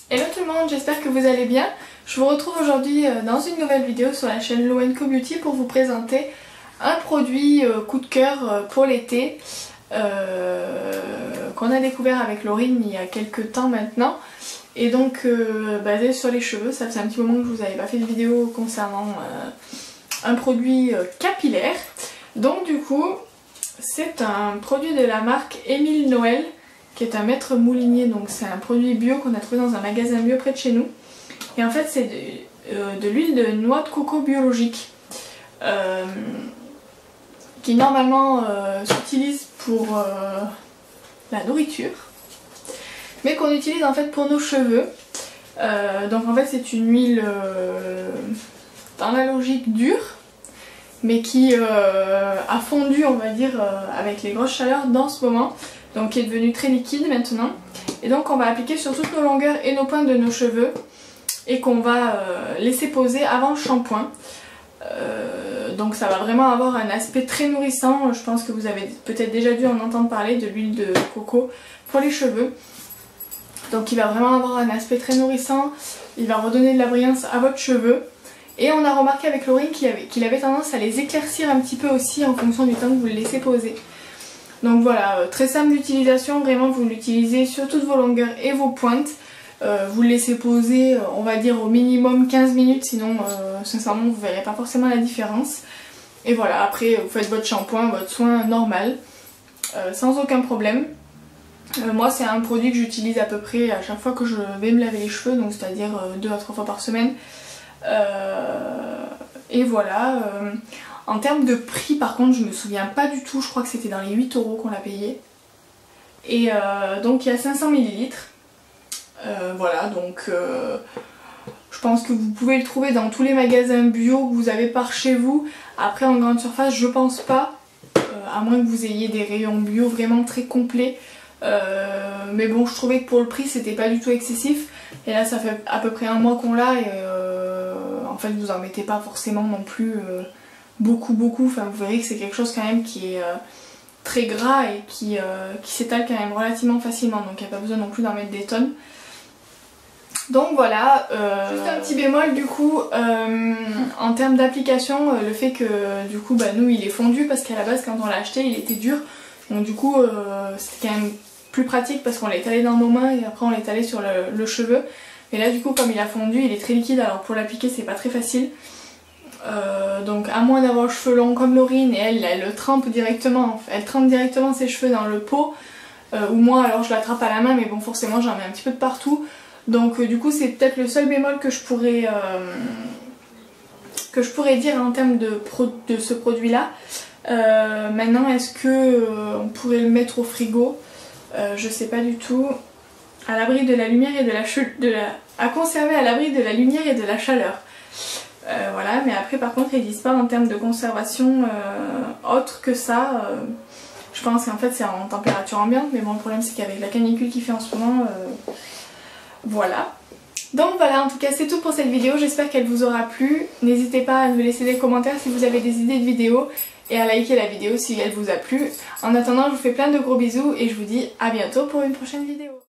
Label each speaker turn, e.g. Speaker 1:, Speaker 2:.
Speaker 1: Hello tout le monde, j'espère que vous allez bien. Je vous retrouve aujourd'hui dans une nouvelle vidéo sur la chaîne Lo & Co Beauty pour vous présenter un produit coup de cœur pour l'été qu'on a découvert avec Laurine il y a quelques temps maintenant. Et donc basé sur les cheveux, ça faisait un petit moment que je vous avais pas fait de vidéo concernant un produit capillaire. Donc du coup, c'est un produit de la marque Émile Noël, qui est un maître moulinier, donc c'est un produit bio qu'on a trouvé dans un magasin bio près de chez nous. Et en fait c'est de l'huile de noix de coco biologique qui normalement s'utilise pour la nourriture, mais qu'on utilise en fait pour nos cheveux. Donc en fait c'est une huile dans la logique dure, mais qui a fondu on va dire avec les grosses chaleurs dans ce moment. Donc qui est devenu très liquide maintenant, et donc on va appliquer sur toutes nos longueurs et nos pointes de nos cheveux et qu'on va laisser poser avant le shampoing. Donc ça va vraiment avoir un aspect très nourrissant. Je pense que vous avez peut-être déjà dû en entendre parler de l'huile de coco pour les cheveux. Donc il va vraiment avoir un aspect très nourrissant, il va redonner de la brillance à votre cheveu. Et on a remarqué avec Laurine qu'il avait tendance à les éclaircir un petit peu aussi en fonction du temps que vous le laissez poser. Donc voilà, très simple d'utilisation, vraiment vous l'utilisez sur toutes vos longueurs et vos pointes. Vous le laissez poser, on va dire au minimum 15 minutes, sinon sincèrement vous verrez pas forcément la différence. Et voilà, après vous faites votre shampoing, votre soin normal, sans aucun problème. Moi c'est un produit que j'utilise à peu près à chaque fois que je vais me laver les cheveux, donc c'est-à-dire 2 à 3 fois par semaine. Et voilà. En termes de prix par contre je me souviens pas du tout, je crois que c'était dans les 8 € qu'on l'a payé. Et donc il y a 500 ml. Voilà, donc je pense que vous pouvez le trouver dans tous les magasins bio que vous avez par chez vous. Après en grande surface je pense pas, à moins que vous ayez des rayons bio vraiment très complets. Mais bon, je trouvais que pour le prix c'était pas du tout excessif. Et là ça fait à peu près un mois qu'on l'a et en fait vous en mettez pas forcément non plus beaucoup. Enfin vous verrez que c'est quelque chose quand même qui est très gras et qui s'étale quand même relativement facilement, donc il n'y a pas besoin non plus d'en mettre des tonnes. Donc voilà, juste un petit bémol du coup en termes d'application, le fait que du coup nous il est fondu, parce qu'à la base quand on l'a acheté il était dur, donc du coup c'était quand même plus pratique parce qu'on l'a étalé dans nos mains et après on l'a étalé sur le cheveu. Mais là du coup comme il a fondu il est très liquide, alors pour l'appliquer c'est pas très facile. Donc à moins d'avoir les cheveux longs comme Laurine, et elle trempe directement, elle trempe directement ses cheveux dans le pot, ou moi alors je l'attrape à la main, mais bon forcément j'en mets un petit peu de partout. Donc du coup c'est peut-être le seul bémol que je pourrais dire en termes de ce produit là. Maintenant est-ce que on pourrait le mettre au frigo? Je sais pas du tout. À l'abri de la lumière et à conserver à l'abri de la lumière et de la chaleur. Voilà, mais après par contre ils disent pas en termes de conservation autre que ça. Je pense qu'en fait c'est en température ambiante, mais bon le problème c'est qu'avec la canicule qui fait en ce moment, voilà. Donc voilà, en tout cas c'est tout pour cette vidéo, j'espère qu'elle vous aura plu. N'hésitez pas à me laisser des commentaires si vous avez des idées de vidéos et à liker la vidéo si elle vous a plu. En attendant je vous fais plein de gros bisous et je vous dis à bientôt pour une prochaine vidéo.